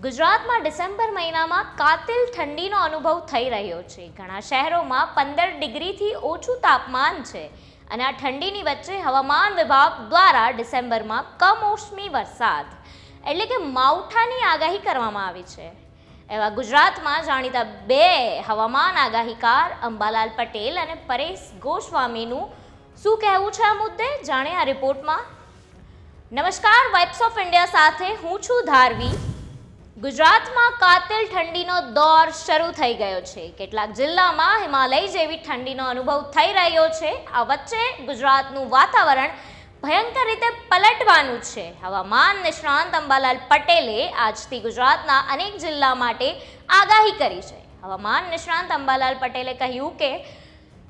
ગુજરાતમાં ડિસેમ્બર મહિનામાં કાતિલ ઠંડીનો અનુભવ થઈ રહ્યો છે. ઘણા શહેરોમાં 15 ડિગ્રીથી ઓછું તાપમાન છે અને આ ઠંડીની વચ્ચે હવામાન વિભાગ દ્વારા ડિસેમ્બરમાં કમોસમી વરસાદ એટલે કે માવઠાની આગાહી કરવામાં આવી છે. એવા ગુજરાતમાં જાણીતા બે હવામાન આગાહીકાર અંબાલાલ પટેલ અને પરેશ ગોસ્વામીનું શું કહેવું છે આ મુદ્દે, જાણે આ રિપોર્ટમાં. નમસ્કાર, વાઇબ્સ ઓફ ઇન્ડિયા સાથે હું છું ધારવી. ગુજરાતમાં કાતિલ ઠંડીનો દોર શરૂ થઈ ગયો છે. કેટલાક જિલ્લામાં હિમાલય જેવી ઠંડીનો અનુભવ થઈ રહ્યો છે. આ વચ્ચે ગુજરાતનું વાતાવરણ ભયંકર રીતે પલટવાનું છે. હવામાન નિષ્ણાંત અંબાલાલ પટેલે આજથી ગુજરાતના અનેક જિલ્લા માટે આગાહી કરી છે. હવામાન નિષ્ણાંત અંબાલાલ પટેલે કહ્યું કે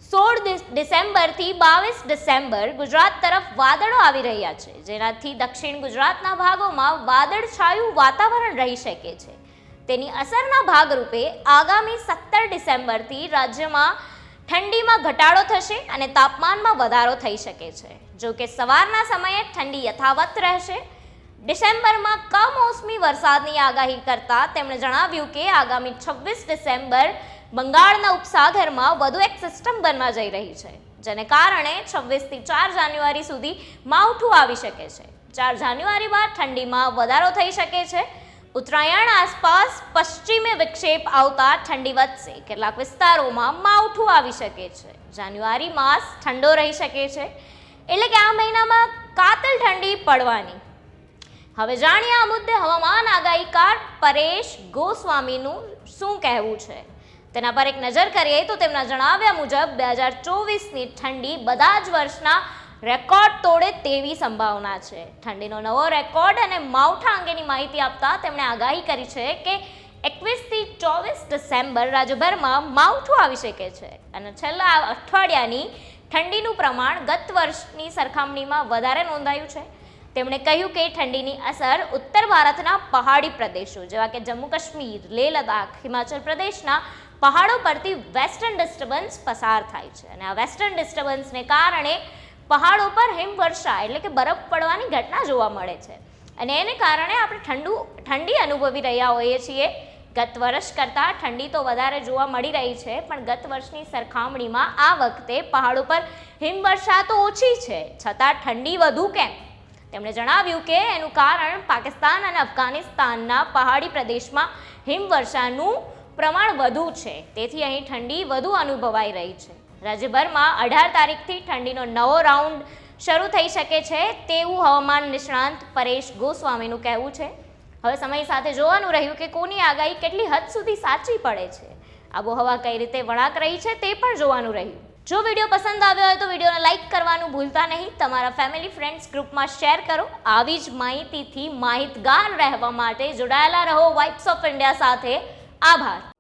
16 ડિસેમ્બરથી 22 ડિસેમ્બર ગુજરાત તરફ વાદળો આવી રહ્યા છે, જેનાથી દક્ષિણ ગુજરાતના ભાગોમાં વાદળછાયું વાતાવરણ રહી શકે છે. તેની અસરના ભાગરૂપે આગામી 17 ડિસેમ્બરથી રાજ્યમાં ઠંડીમાં ઘટાડો થશે અને તાપમાનમાં વધારો થઈ શકે છે. જો કે સવારના સમયે ઠંડી યથાવત રહેશે. ડિસેમ્બરમાં કમોસમી વરસાદની આગાહી કરતા તેમણે જણાવ્યું કે આગામી 26 ડિસેમ્બર બંગાળના ઉપસાગરમાં વધુ એક સિસ્ટમ બનવા જઈ રહી છે, જેને કારણે 26 થી 4 જાન્યુઆરી સુધી માવઠું આવી શકે છે. 4 જાન્યુઆરી બાદ ઠંડીમાં વધારો થઈ શકે છે. ઉત્તરાયણ આસપાસ પશ્ચિમી વિક્ષેપ આવતા ઠંડી વધશે. કેટલાક વિસ્તારોમાં માવઠું આવી શકે છે. જાન્યુઆરી માસ ઠંડો રહી શકે છે, એટલે કે આ મહિનામાં કાતિલ ઠંડી પડવાની. હવે જાણીએ આ મુદ્દે હવામાન આગાહીકાર પરેશ ગોસ્વામીનું શું કહેવું છે. તેના પર એક નજર કરીએ તો તેમના જણાવ્યા મુજબ 2024ની ઠંડી બધા જ વર્ષના રેકોર્ડ તોડે તેવી સંભાવના છે. ઠંડીનો નવો રેકોર્ડ અને માવઠા અંગેની માહિતી આપતા તેમણે આગાહી કરી છે કે 21 થી 24 ડિસેમ્બર રાજ્યભરમાં માવઠું આવી શકે છે અને છેલ્લા અઠવાડિયાની ઠંડીનું પ્રમાણ ગત વર્ષની સરખામણીમાં વધારે નોંધાયું છે. તેમણે કહ્યું કે ઠંડીની અસર ઉત્તર ભારતના પહાડી પ્રદેશો જેવા કે જમ્મુ કાશ્મીર, લેહ લદ્દાખ, હિમાચલ પ્રદેશના પહાડો પરથી વેસ્ટર્ન ડિસ્ટર્બન્સ પસાર થાય છે અને આ વેસ્ટર્ન ડિસ્ટર્બન્સને કારણે પહાડો પર હિમવર્ષા એટલે કે બરફ પડવાની ઘટના જોવા મળે છે અને એને કારણે આપણે ઠંડી અનુભવી રહ્યા હોઈએ છીએ. ગત વર્ષ કરતાં ઠંડી તો વધારે જોવા મળી રહી છે, પણ ગત વર્ષની સરખામણીમાં આ વખતે પહાડો પર હિમવર્ષા તો ઓછી છે, છતાં ઠંડી વધુ કેમ? તેમણે જણાવ્યું કે એનું કારણ પાકિસ્તાન અને અફઘાનિસ્તાનના પહાડી પ્રદેશમાં હિમવર્ષાનું પ્રમાણ વધુ છે, તેથી અહીં ઠંડી વધુ અનુભવાઈ રહી છે. રાજ્યભરમાં 18 તારીખથી ઠંડીનો નવો રાઉન્ડ શરૂ થઈ શકે છે તેવું હવામાન નિષ્ણાંત પરેશ ગોસ્વામીનું કહેવું છે. હવે સમય સાથે જોવાનું રહ્યું કે કોની આગાહી કેટલી હદ સુધી સાચી પડે છે. આબોહવા કઈ રીતે વળાંક રહી છે તે પણ જોવાનું રહ્યું. જો વિડીયો પસંદ આવ્યો હોય તો વિડીયોને લાઇક કરવાનું ભૂલતા નહીં. તમારા ફેમિલી ફ્રેન્ડ્સ ગ્રુપમાં શેર કરો. આવી જ માહિતીથી માહિતગાર રહેવા માટે જોડાયેલા રહો વાઇબ્સ ઓફ ઇન્ડિયા સાથે. આભાર.